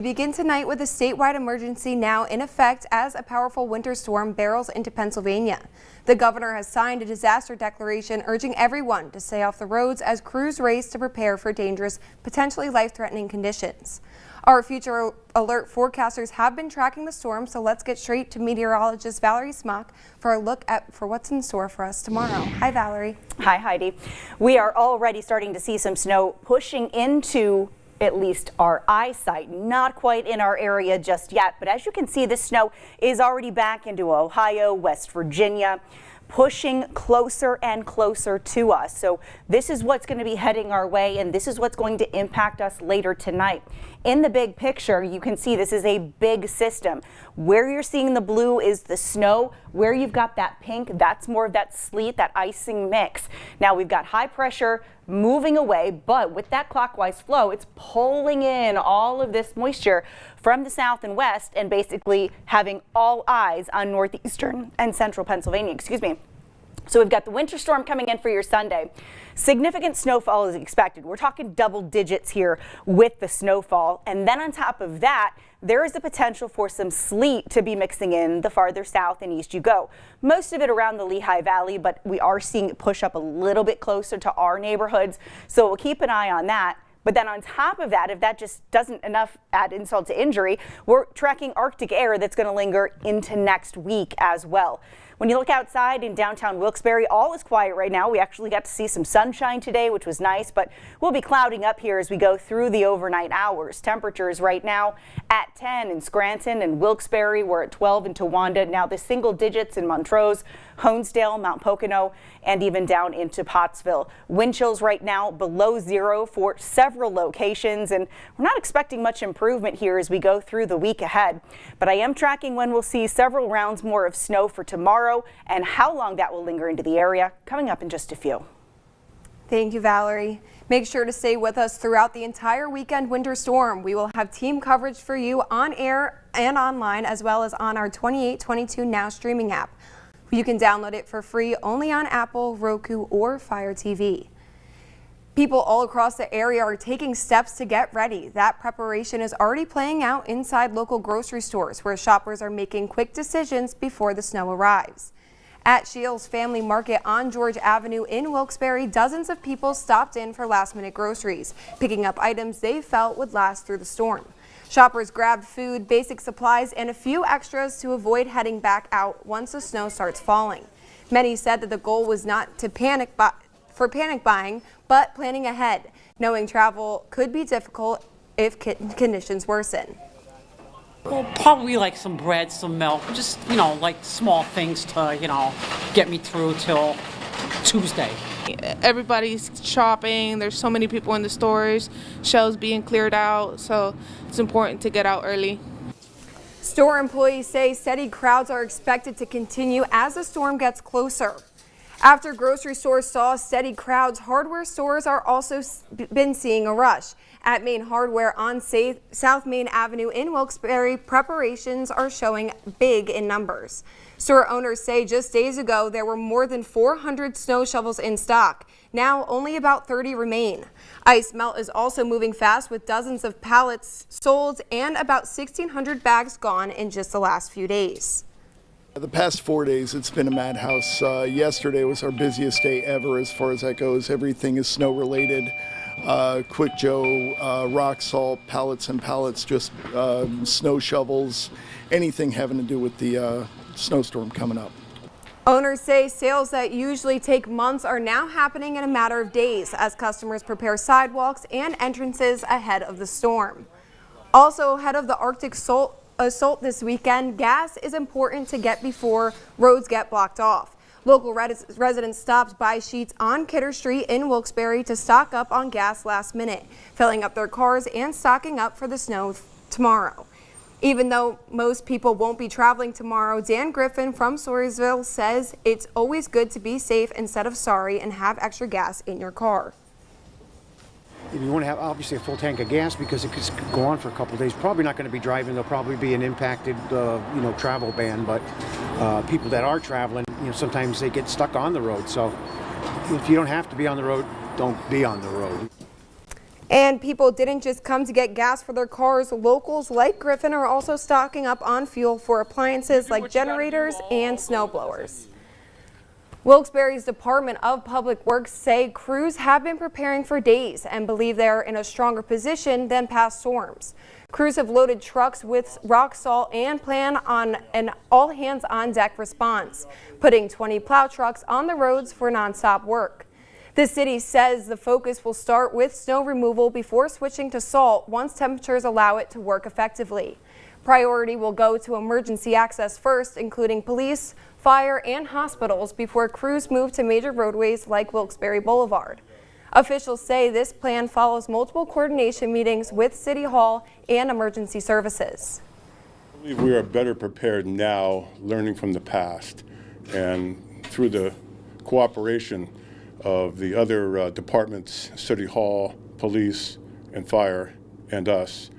We begin tonight with a statewide emergency now in effect as a powerful winter storm barrels into Pennsylvania. The governor has signed a disaster declaration urging everyone to stay off the roads as crews race to prepare for dangerous, potentially life-threatening conditions. Our future alert forecasters have been tracking the storm, so let's get straight to meteorologist Valerie Smock for a look for what's in store for us tomorrow. Hi, Valerie. Hi, Heidi. We are already starting to see some snow pushing into at least our eyesight, not quite in our area just yet. But as you can see, this snow is already back into Ohio, West Virginia, pushing closer and closer to us. So this is what's going to be heading our way, and this is what's going to impact us later tonight. In the big picture, you can see this is a big system. Where you're seeing the blue is the snow. Where you've got that pink, that's more of that sleet, that icing mix. Now we've got high pressure moving away, but with that clockwise flow, it's pulling in all of this moisture from the south and west and basically having all eyes on northeastern and central Pennsylvania, So we've got the winter storm coming in for your Sunday. Significant snowfall is expected. We're talking double digits here with the snowfall. And then on top of that, there is the potential for some sleet to be mixing in the farther south and east you go. Most of it around the Lehigh Valley, but we are seeing it push up a little bit closer to our neighborhoods. So we'll keep an eye on that. But then on top of that, if that just doesn't enough add insult to injury, we're tracking Arctic air that's going to linger into next week as well. When you look outside in downtown Wilkes-Barre, all is quiet right now. We actually got to see some sunshine today, which was nice, but we'll be clouding up here as we go through the overnight hours. Temperatures right now at 10 in Scranton and Wilkes-Barre. We're at 12 in Towanda. Now the single digits in Montrose, Honesdale, Mount Pocono, and even down into Pottsville. Wind chills right now below zero for several locations, and we're not expecting much improvement here as we go through the week ahead. But I am tracking when we'll see several rounds more of snow for tomorrow and how long that will linger into the area coming up in just a few. Thank you, Valerie. Make sure to stay with us throughout the entire weekend winter storm. We will have team coverage for you on air and online, as well as on our 2822 Now streaming app. You can download it for free only on Apple, Roku, or Fire TV. People all across the area are taking steps to get ready. That preparation is already playing out inside local grocery stores, where shoppers are making quick decisions before the snow arrives. At Shields Family Market on George Avenue in Wilkes-Barre, dozens of people stopped in for last-minute groceries, picking up items they felt would last through the storm. Shoppers grabbed food, basic supplies, and a few extras to avoid heading back out once the snow starts falling. Many said that the goal was not to panic buying, but planning ahead, knowing travel could be difficult if conditions worsen. Well, probably like some bread, some milk, just, like small things to, get me through till Tuesday. Everybody's shopping. There's so many people in the stores, shelves being cleared out, so it's important to get out early. Store employees say steady crowds are expected to continue as the storm gets closer. After grocery stores saw steady crowds, hardware stores are also been seeing a rush. At Main Hardware on South Main Avenue in Wilkes-Barre, preparations are showing big in numbers. Store owners say just days ago there were more than 400 snow shovels in stock. Now only about 30 remain. Ice melt is also moving fast, with dozens of pallets sold and about 1,600 bags gone in just the last few days. The past 4 days, it's been a madhouse. Yesterday was our busiest day ever as far as that goes. Everything is snow related. Quick Joe, rock salt, pallets and pallets, just snow shovels, anything having to do with the snowstorm coming up. Owners say sales that usually take months are now happening in a matter of days as customers prepare sidewalks and entrances ahead of the storm. Also ahead of the Arctic assault this weekend, gas is important to get before roads get blocked off. Local residents stopped by Sheetz on Kidder Street in Wilkes-Barre to stock up on gas last minute, filling up their cars and stocking up for the snow tomorrow. Even though most people won't be traveling tomorrow, Dan Griffin from Sawyersville says it's always good to be safe instead of sorry and have extra gas in your car. You want to have obviously a full tank of gas because it could go on for a couple of days. Probably not going to be driving. There'll probably be an impacted, travel ban. But people that are traveling, sometimes they get stuck on the road. So if you don't have to be on the road, don't be on the road. And people didn't just come to get gas for their cars. Locals like Griffin are also stocking up on fuel for appliances like generators and snow blowers. Wilkes-Barre's Department of Public Works say crews have been preparing for days and believe they are in a stronger position than past storms. Crews have loaded trucks with rock salt and plan on an all-hands-on-deck response, putting 20 plow trucks on the roads for nonstop work. The city says the focus will start with snow removal before switching to salt once temperatures allow it to work effectively. Priority will go to emergency access first, including police, fire, and hospitals before crews move to major roadways like Wilkes-Barre Boulevard. Officials say this plan follows multiple coordination meetings with City Hall and emergency services. I believe we are better prepared now, learning from the past, and through the cooperation of the other departments, City Hall, police, and fire, and us,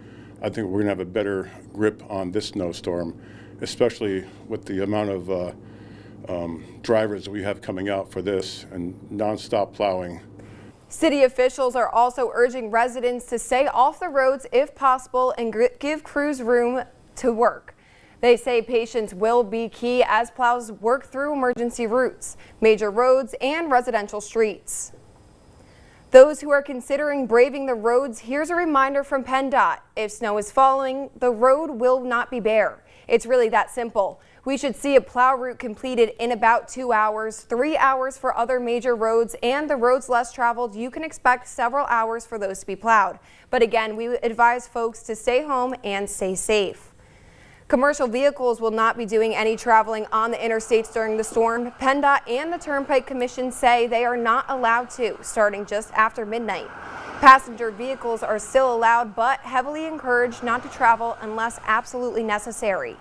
I think we're going to have a better grip on this snowstorm, especially with the amount of drivers that we have coming out for this and nonstop plowing. City officials are also urging residents to stay off the roads if possible and give crews room to work. They say patience will be key as plows work through emergency routes, major roads, and residential streets. Those who are considering braving the roads, here's a reminder from PennDOT. If snow is falling, the road will not be bare. It's really that simple. We should see a plow route completed in about 2 hours, 3 hours for other major roads, and the roads less traveled, you can expect several hours for those to be plowed. But again, we advise folks to stay home and stay safe. Commercial vehicles will not be doing any traveling on the interstates during the storm. PennDOT and the Turnpike Commission say they are not allowed to, starting just after midnight. Passenger vehicles are still allowed, but heavily encouraged not to travel unless absolutely necessary.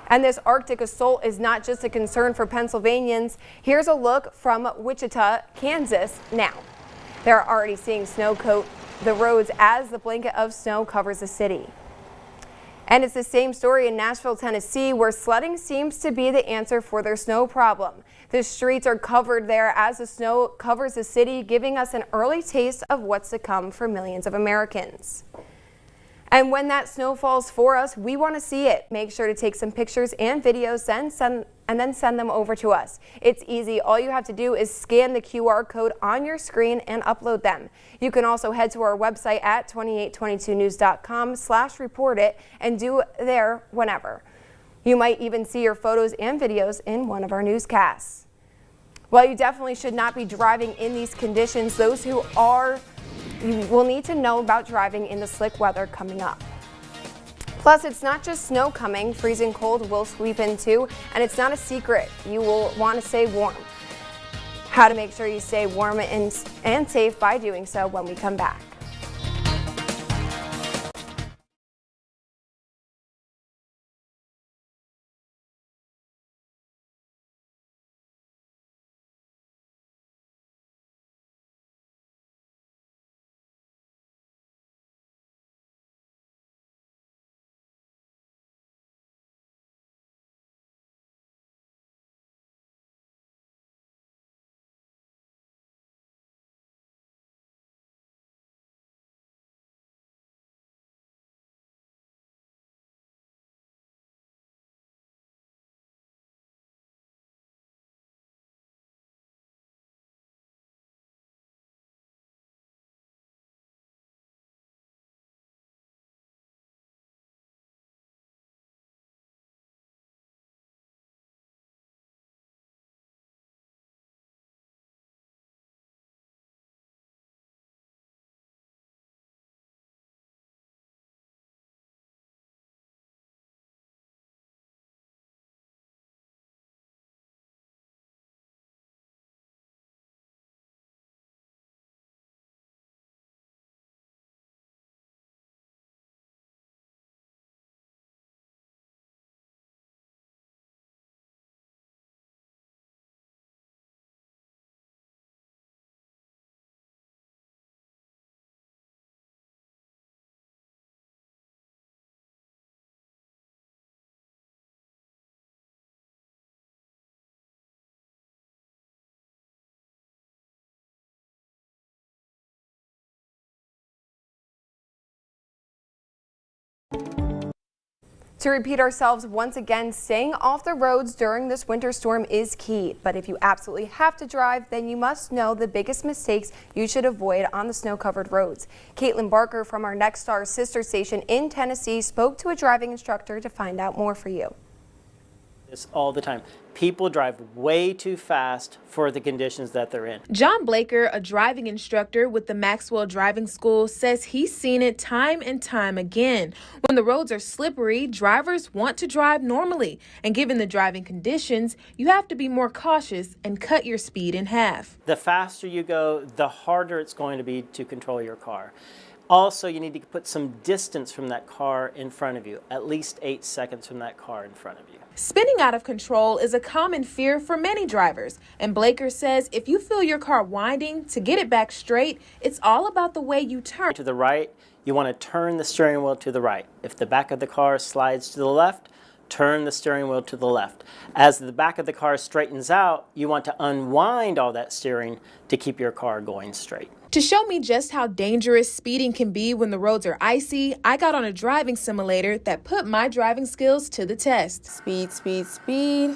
And this Arctic assault is not just a concern for Pennsylvanians. Here's a look from Wichita, Kansas now. They're already seeing snow coat the roads as the blanket of snow covers the city. And it's the same story in Nashville, Tennessee, where sledding seems to be the answer for their snow problem. The streets are covered there as the snow covers the city, giving us an early taste of what's to come for millions of Americans. And when that snow falls for us, we want to see it. Make sure to take some pictures and videos and then send them over to us. It's easy. All you have to do is scan the QR code on your screen and upload them. You can also head to our website at 2822news.com/reportit and do there whenever. You might even see your photos and videos in one of our newscasts. Well, you definitely should not be driving in these conditions. Those who are, you will need to know about driving in the slick weather coming up. Plus, it's not just snow coming, freezing cold will sweep in too, and it's not a secret. You will want to stay warm. How to make sure you stay warm and safe by doing so when we come back. To repeat ourselves once again, staying off the roads during this winter storm is key. But if you absolutely have to drive, then you must know the biggest mistakes you should avoid on the snow-covered roads. Caitlin Barker from our Next Star sister station in Tennessee spoke to a driving instructor to find out more for you. This all the time. People drive way too fast for the conditions that they're in. John Blaker, a driving instructor with the Maxwell Driving School, says he's seen it time and time again. When the roads are slippery, drivers want to drive normally. And given the driving conditions, you have to be more cautious and cut your speed in half. The faster you go, the harder it's going to be to control your car. Also, you need to put some distance from that car in front of you, at least 8 seconds from that car in front of you. Spinning out of control is a common fear for many drivers. And Blaker says if you feel your car winding, to get it back straight, it's all about the way you turn. To the right, you want to turn the steering wheel to the right. If the back of the car slides to the left, turn the steering wheel to the left. As the back of the car straightens out, you want to unwind all that steering to keep your car going straight. To show me just how dangerous speeding can be when the roads are icy, I got on a driving simulator that put my driving skills to the test. Speed, speed, speed.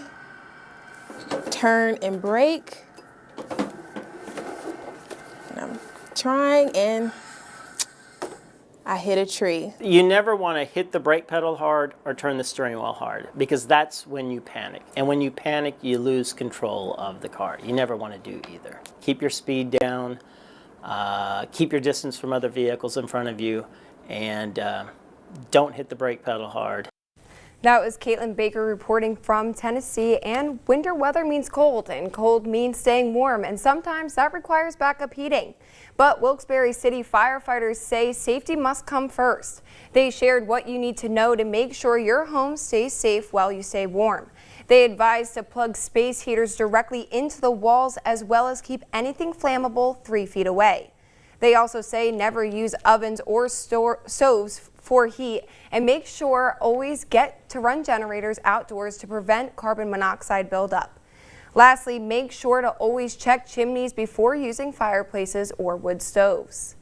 Turn and brake. And I'm trying and I hit a tree. You never want to hit the brake pedal hard or turn the steering wheel hard, because that's when you panic. And when you panic, you lose control of the car. You never want to do either. Keep your speed down. Keep your distance from other vehicles in front of you, and don't hit the brake pedal hard. That was Caitlin Baker reporting from Tennessee. And winter weather means cold, and cold means staying warm, and sometimes that requires backup heating. But Wilkes-Barre City firefighters say safety must come first. They shared what you need to know to make sure your home stays safe while you stay warm. They advised to plug space heaters directly into the walls, as well as keep anything flammable 3 feet away. They also say never use ovens or stoves for heat, and make sure always get to run generators outdoors to prevent carbon monoxide buildup. Lastly, make sure to always check chimneys before using fireplaces or wood stoves.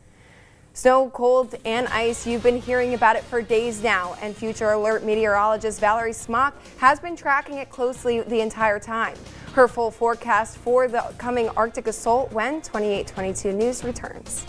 Snow, cold, and ice, you've been hearing about it for days now, and Future Alert meteorologist Valerie Smock has been tracking it closely the entire time. Her full forecast for the coming Arctic assault when 2822 News returns.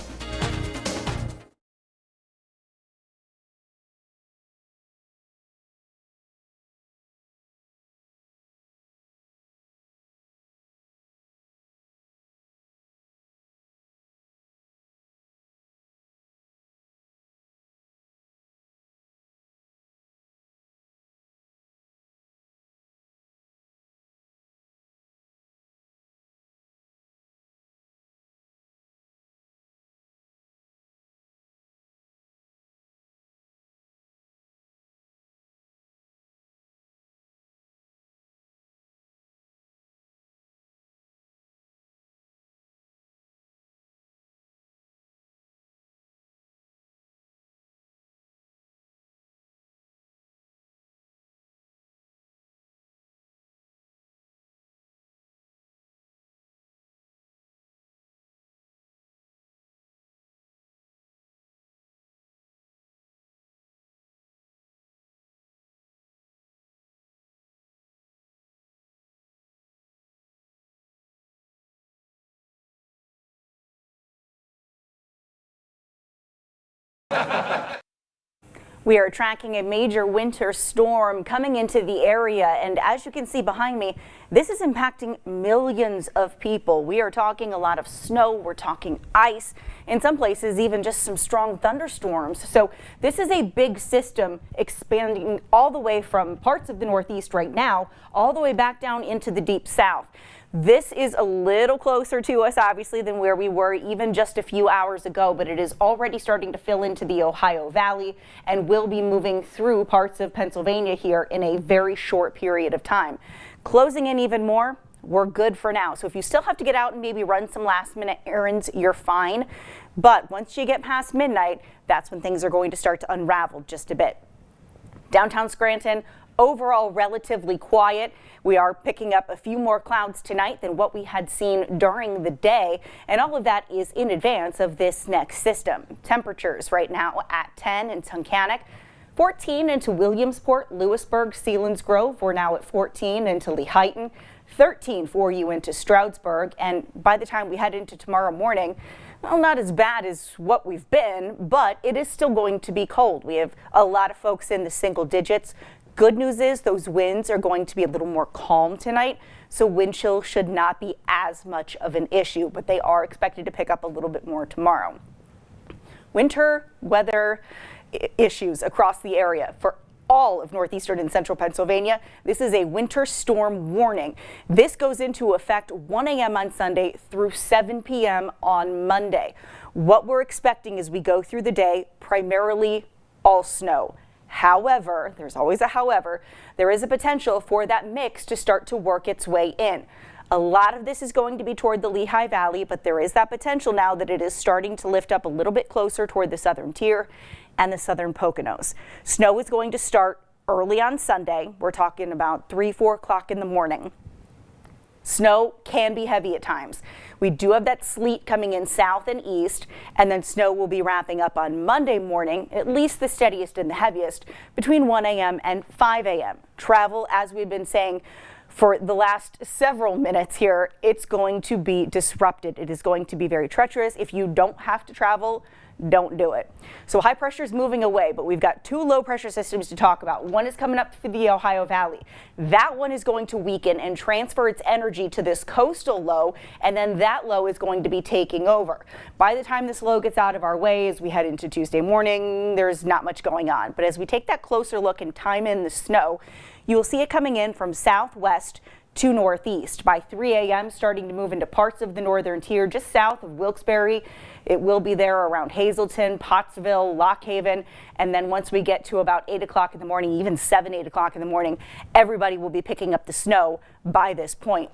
We are tracking a major winter storm coming into the area, and as you can see behind me, this is impacting millions of people. We are talking a lot of snow, we're talking ice, in some places even just some strong thunderstorms. So this is a big system expanding all the way from parts of the Northeast right now, all the way back down into the deep south. This is a little closer to us, obviously, than where we were even just a few hours ago, but it is already starting to fill into the Ohio Valley and will be moving through parts of Pennsylvania here in a very short period of time. Closing in even more, we're good for now. So if you still have to get out and maybe run some last-minute errands, you're fine. But once you get past midnight, that's when things are going to start to unravel just a bit. Downtown Scranton, overall relatively quiet. We are picking up a few more clouds tonight than what we had seen during the day, and all of that is in advance of this next system. Temperatures right now at 10 in Tunkhannock, 14 into Williamsport, Lewisburg, Selinsgrove. We're now at 14 into Lehighton. 13 for you into Stroudsburg, and by the time we head into tomorrow morning, well, not as bad as what we've been, but it is still going to be cold. We have a lot of folks in the single digits. Good news is those winds are going to be a little more calm tonight, so wind chill should not be as much of an issue, but they are expected to pick up a little bit more tomorrow. Winter weather issues across the area for all of northeastern and central Pennsylvania. This is a winter storm warning. This goes into effect 1 a.m. on Sunday through 7 p.m. on Monday. What we're expecting as we go through the day, primarily all snow. However, there's always a however, there is a potential for that mix to start to work its way in. A lot of this is going to be toward the Lehigh Valley, but there is that potential now that it is starting to lift up a little bit closer toward the southern tier and the southern Poconos. Snow is going to start early on Sunday. We're talking about 3-4 o'clock in the morning. Snow can be heavy at times. We do have that sleet coming in south and east, and then snow will be wrapping up on Monday morning, at least the steadiest and the heaviest, between 1 a.m. and 5 a.m. Travel, as we've been saying for the last several minutes here, it's going to be disrupted. It is going to be very treacherous. If you don't have to travel, don't do it. So high pressure is moving away, but we've got two low pressure systems to talk about. One is coming up through the Ohio Valley. That one is going to weaken and transfer its energy to this coastal low, and then that low is going to be taking over. By the time this low gets out of our way as we head into Tuesday morning, there's not much going on. But as we take that closer look and time in the snow, you will see it coming in from southwest to northeast. By 3 a.m. starting to move into parts of the northern tier just south of Wilkes-Barre. It will be there around Hazleton, Pottsville, Lock Haven, and then once we get to about 8 o'clock in the morning, even 7-8 o'clock in the morning, everybody will be picking up the snow by this point.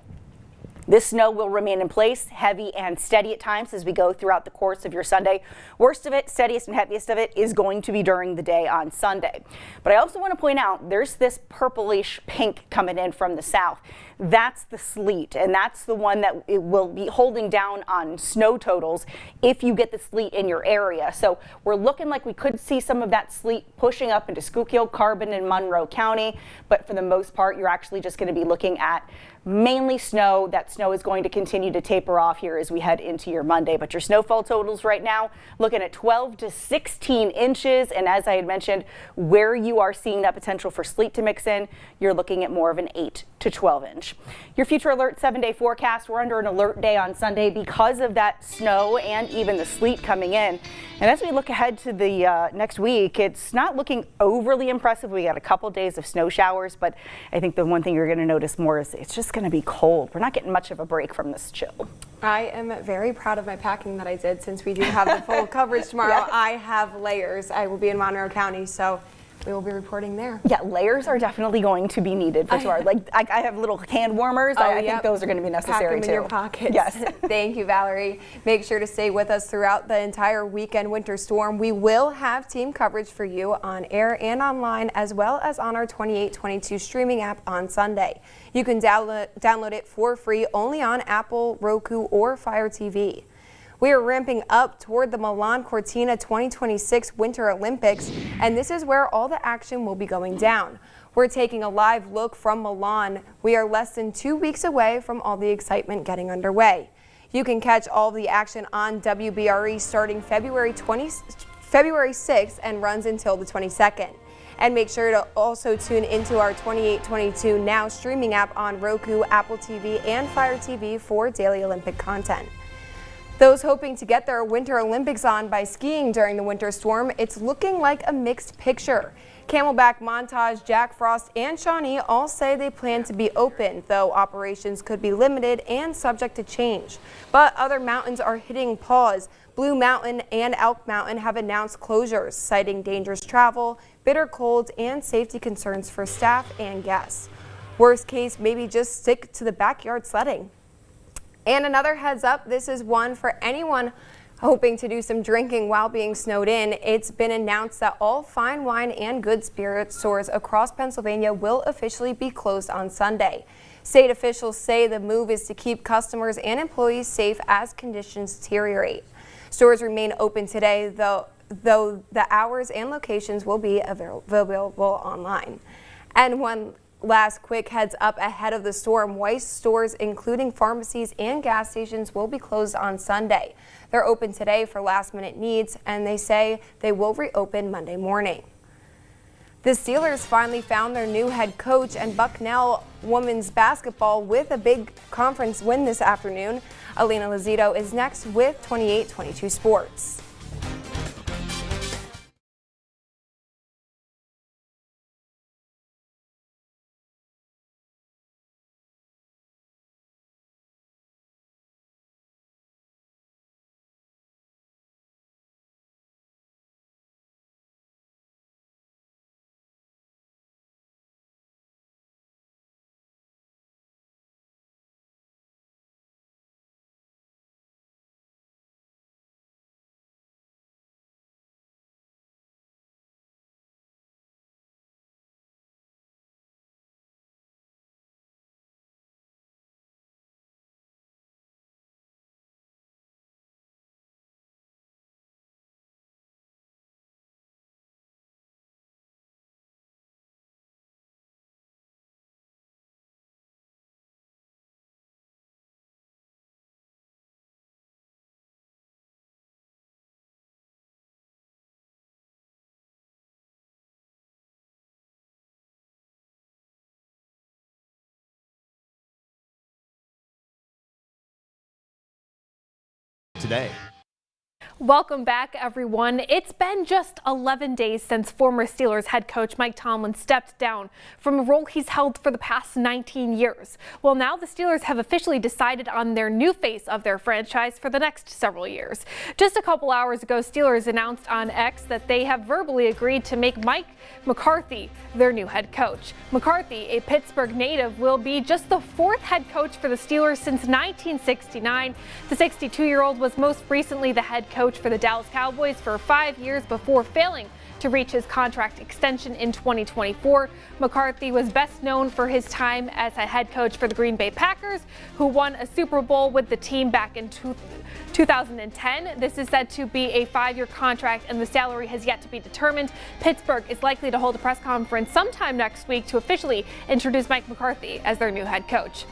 This snow will remain in place, heavy and steady at times as we go throughout the course of your Sunday. Worst of it, steadiest and heaviest of it is going to be during the day on Sunday. But I also want to point out there's this purplish pink coming in from the south. That's the sleet, and that's the one that it will be holding down on snow totals if you get the sleet in your area. So we're looking like we could see some of that sleet pushing up into Schuylkill, Carbon, and Monroe County. But for the most part, you're actually just going to be looking at mainly snow. That snow is going to continue to taper off here as we head into your Monday. But your snowfall totals right now looking at 12 to 16 inches. And as I had mentioned, where you are seeing that potential for sleet to mix in, you're looking at more of an 8 to 12 inch. Your future alert 7-day forecast, we're under an alert day on Sunday because of that snow and even the sleet coming in. And as we look ahead to the next week, it's not looking overly impressive. We got a couple days of snow showers, but I think the one thing you're going to notice more is it's just going to be cold. We're not getting much of a break from this chill. I am very proud of my packing that I did since we do have the full coverage tomorrow. Yes. I have layers. I will be in Monroe County, so we will be reporting there. Yeah, layers are definitely going to be needed for tomorrow. Like I have little hand warmers. I think those are going to be necessary Pack them too. in your pockets. Yes. Thank you, Valerie. Make sure to stay with us throughout the entire weekend winter storm. We will have team coverage for you on air and online, as well as on our 2822 streaming app on Sunday. You can download it for free only on Apple, Roku, or Fire TV. We are ramping up toward the Milan Cortina 2026 Winter Olympics, and this is where all the action will be going down. We're taking a live look from Milan. We are less than 2 weeks away from all the excitement getting underway. You can catch all of the action on WBRE starting February 6th and runs until the 22nd. And make sure to also tune into our 2822 Now streaming app on Roku, Apple TV, and Fire TV for daily Olympic content. Those hoping to get their Winter Olympics on by skiing during the winter storm, it's looking like a mixed picture. Camelback Montage, Jack Frost, and Shawnee all say they plan to be open, though operations could be limited and subject to change. But other mountains are hitting pause. Blue Mountain and Elk Mountain have announced closures, citing dangerous travel, bitter cold, and safety concerns for staff and guests. Worst case, maybe just stick to the backyard sledding. And another heads up, this is one for anyone hoping to do some drinking while being snowed in. It's been announced that all fine wine and good spirit stores across Pennsylvania will officially be closed on Sunday. State officials say the move is to keep customers and employees safe as conditions deteriorate. Stores remain open today, though though the hours and locations will be available online. And one last quick heads up ahead of the storm, Weis stores, including pharmacies and gas stations, will be closed on Sunday. They're open today for last-minute needs, and they say they will reopen Monday morning. The Steelers finally found their new head coach, and Bucknell women's basketball with a big conference win this afternoon. Alina Lazito is next with 28-22 Sports. Today. Welcome back, everyone. It's been just 11 days since former Steelers head coach Mike Tomlin stepped down from a role he's held for the past 19 years. Well, now the Steelers have officially decided on their new face of their franchise for the next several years. Just a couple hours ago, Steelers announced on X that they have verbally agreed to make Mike McCarthy their new head coach. McCarthy, a Pittsburgh native, will be just the fourth head coach for the Steelers since 1969. The 62-year-old was most recently the head coach for the Dallas Cowboys for 5 years before failing to reach his contract extension in 2024. McCarthy was best known for his time as a head coach for the Green Bay Packers, who won a Super Bowl with the team back in 2010. This is said to be a 5-year contract, and the salary has yet to be determined. Pittsburgh is likely to hold a press conference sometime next week to officially introduce Mike McCarthy as their new head coach.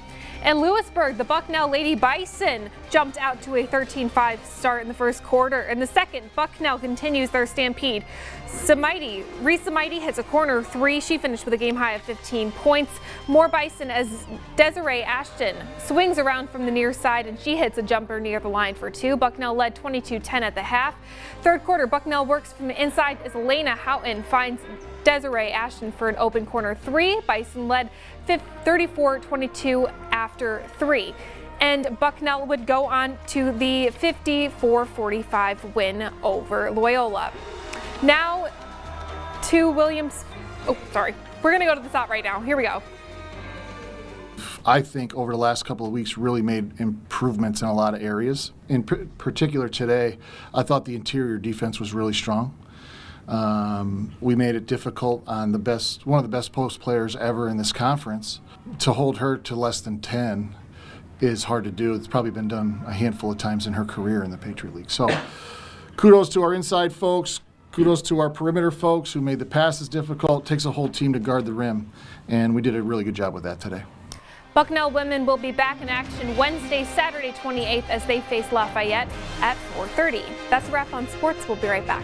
In Lewisburg, the Bucknell Lady Bison jumped out to a 13-5 start in the first quarter. In the second, Bucknell continues their stampede. Reese Samaiti hits a corner three. She finished with a game high of 15 points. More Bison as Desiree Ashton swings around from the near side and she hits a jumper near the line for two. Bucknell led 22-10 at the half. Third quarter, Bucknell works from the inside as Elena Houghton finds Desiree Ashton for an open corner three. Bison led 34-22 after three. And Bucknell would go on to the 54-45 win over Loyola. Now to Williams. Oh, sorry. We're going to go to the top right now. Here we go. I think over the last couple of weeks really made improvements in a lot of areas. In particular today, I thought the interior defense was really strong. We made it difficult on one of the best post players ever in this conference. To hold her to less than 10 is hard to do. It's probably been done a handful of times in her career in the Patriot League. So kudos to our inside folks. Kudos to our perimeter folks who made the passes difficult. It takes a whole team to guard the rim, and we did a really good job with that today. Bucknell women will be back in action Wednesday, Saturday 28th as they face Lafayette at 4:30. That's a wrap on sports. We'll be right back.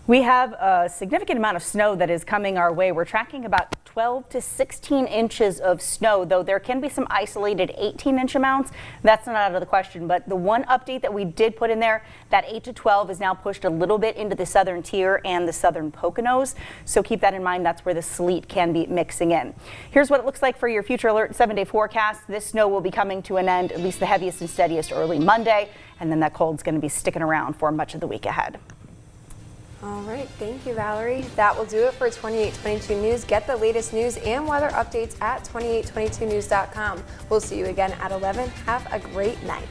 We have a significant amount of snow that is coming our way. We're tracking about 12 to 16 inches of snow, though there can be some isolated 18-inch amounts. That's not out of the question, but the one update that we did put in there, that 8 to 12 is now pushed a little bit into the southern tier and the southern Poconos. So keep that in mind. That's where the sleet can be mixing in. Here's what it looks like for your Future Alert 7-day forecast. This snow will be coming to an end, at least the heaviest and steadiest, early Monday, and then that cold's going to be sticking around for much of the week ahead. All right, thank you, Valerie. That will do it for 2822 News. Get the latest news and weather updates at 2822news.com. We'll see you again at 11. Have a great night.